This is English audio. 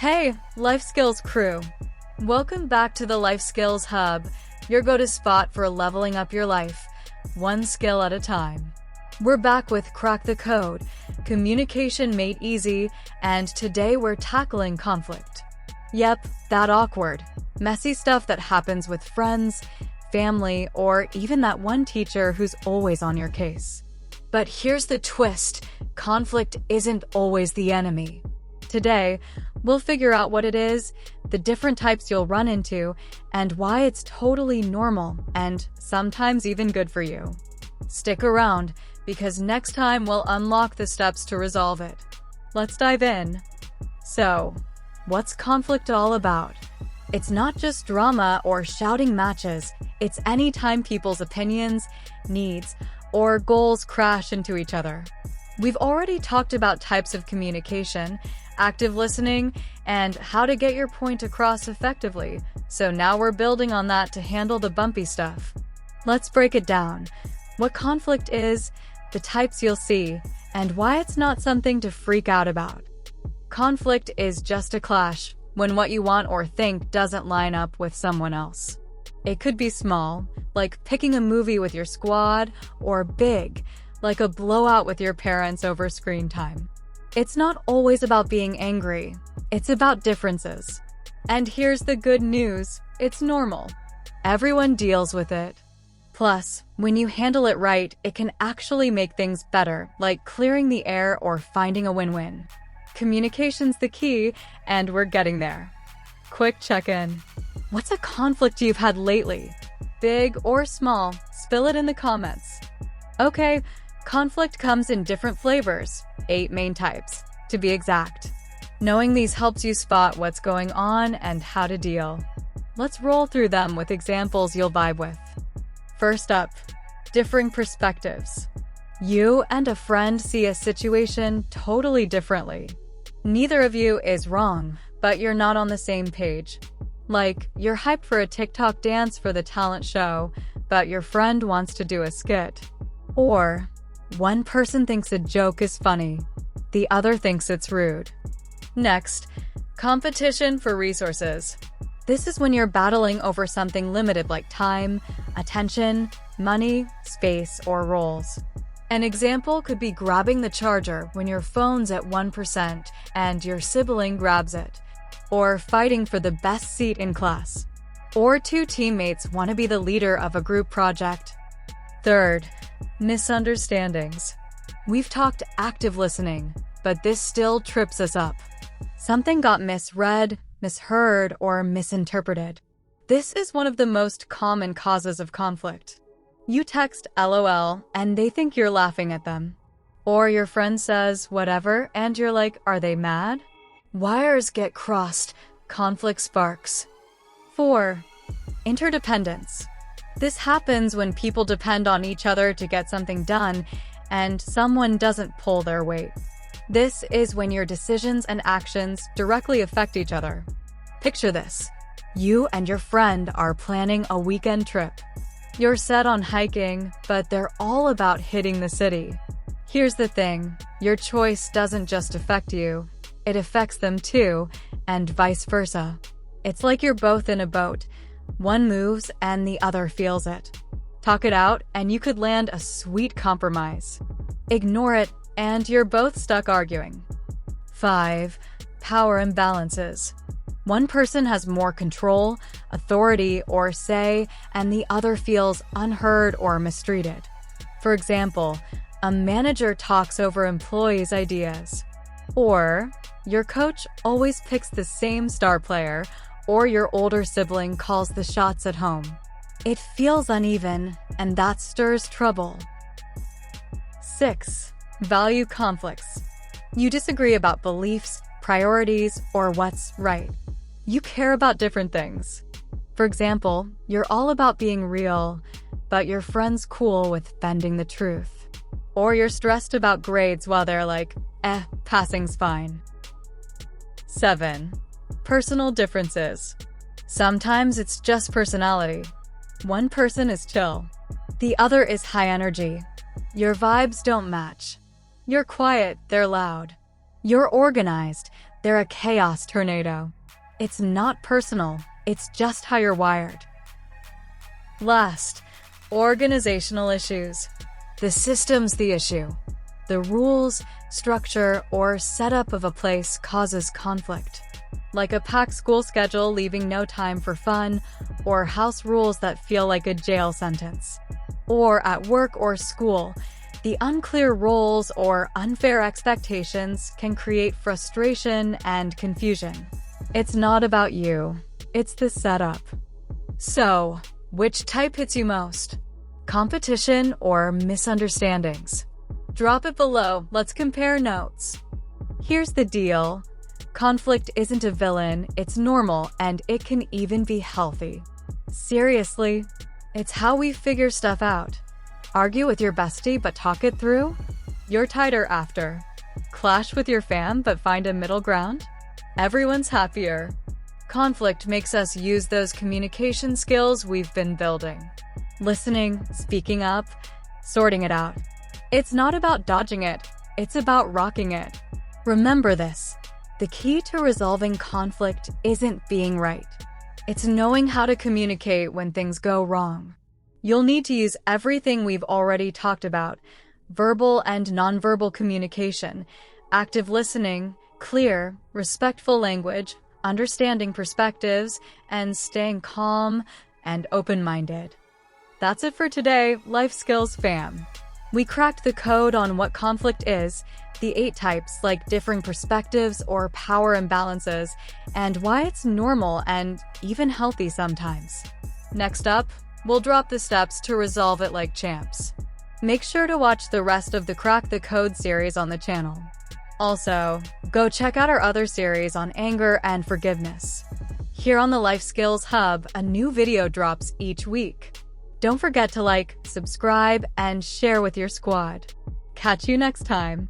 Hey, Life Skills crew! Welcome back to the Life Skills Hub, your go-to spot for leveling up your life, one skill at a time. We're back with Crack the Code, communication made easy, and today we're tackling conflict. Yep, that awkward, messy stuff that happens with friends, family, or even that one teacher who's always on your case. But here's the twist: conflict isn't always the enemy. Today, we'll figure out what it is, the different types you'll run into, and why it's totally normal and sometimes even good for you. Stick around, because next time we'll unlock the steps to resolve it. Let's dive in. So, what's conflict all about? It's not just drama or shouting matches. It's any time people's opinions, needs, or goals crash into each other. We've already talked about types of communication, active listening, and how to get your point across effectively, so now we're building on that to handle the bumpy stuff. Let's break it down. What conflict is, the types you'll see, and why it's not something to freak out about. Conflict is just a clash, when what you want or think doesn't line up with someone else. It could be small, like picking a movie with your squad, or big, like a blowout with your parents over screen time. It's not always about being angry. It's about differences. And here's the good news: it's normal. Everyone deals with it. Plus, when you handle it right, it can actually make things better, like clearing the air or finding a win-win. Communication's the key, and we're getting there. Quick check-in. What's a conflict you've had lately? Big or small? Spill it in the comments. Okay, conflict comes in different flavors, 8 main types, to be exact. Knowing these helps you spot what's going on and how to deal. Let's roll through them with examples you'll vibe with. First up, differing perspectives. You and a friend see a situation totally differently. Neither of you is wrong, but you're not on the same page. Like, you're hyped for a TikTok dance for the talent show, but your friend wants to do a skit. Or, one person thinks a joke is funny, the other thinks it's rude. Next, competition for resources. This is when you're battling over something limited like time, attention, money, space, or roles. An example could be grabbing the charger when your phone's at 1% and your sibling grabs it. Or fighting for the best seat in class. Or 2 teammates want to be the leader of a group project. Third, misunderstandings. We've talked active listening, but this still trips us up. Something got misread, misheard, or misinterpreted. This is one of the most common causes of conflict. You text LOL and they think you're laughing at them. Or your friend says whatever and you're like, are they mad? Wires get crossed, conflict sparks. 4. Interdependence. This happens when people depend on each other to get something done and someone doesn't pull their weight. This is when your decisions and actions directly affect each other. Picture this. You and your friend are planning a weekend trip. You're set on hiking, but they're all about hitting the city. Here's the thing, your choice doesn't just affect you, it affects them too, and vice versa. It's like you're both in a boat. One moves and the other feels it. Talk it out and you could land a sweet compromise. Ignore it and you're both stuck arguing. 5. Power imbalances. One person has more control, authority, or say, and the other feels unheard or mistreated. For example, a manager talks over employees' ideas. Or, your coach always picks the same star player, or your older sibling calls the shots at home. It feels uneven, and that stirs trouble. 6. Value conflicts. You disagree about beliefs, priorities, or what's right. You care about different things. For example, you're all about being real, but your friend's cool with bending the truth. Or you're stressed about grades while they're like, passing's fine. 7. Personal differences. Sometimes it's just personality. One person is chill. The other is high energy. Your vibes don't match. You're quiet, they're loud. You're organized, They're a chaos tornado. It's not personal, it's just how you're wired. Last, organizational issues. The system's the issue. The rules, structure, or setup of a place causes conflict. Like a packed school schedule leaving no time for fun, or house rules that feel like a jail sentence. Or at work or school, the unclear roles or unfair expectations can create frustration and confusion. It's not about you, it's the setup. So, which type hits you most? Competition or misunderstandings? Drop it below, let's compare notes. Here's the deal. Conflict isn't a villain, it's normal, and it can even be healthy. Seriously, it's how we figure stuff out. Argue with your bestie but talk it through? You're tighter after. Clash with your fam but find a middle ground? Everyone's happier. Conflict makes us use those communication skills we've been building. Listening, speaking up, sorting it out. It's not about dodging it, it's about rocking it. Remember this, the key to resolving conflict isn't being right. It's knowing how to communicate when things go wrong. You'll need to use everything we've already talked about: verbal and nonverbal communication, active listening, clear, respectful language, understanding perspectives, and staying calm and open-minded. That's it for today, Life Skills fam. We cracked the code on what conflict is, the 8 types like differing perspectives or power imbalances, and why it's normal and even healthy sometimes. Next up, we'll drop the steps to resolve it like champs. Make sure to watch the rest of the Crack the Code series on the channel. Also, go check out our other series on anger and forgiveness. Here on the Life Skills Hub, a new video drops each week. Don't forget to like, subscribe, and share with your squad. Catch you next time.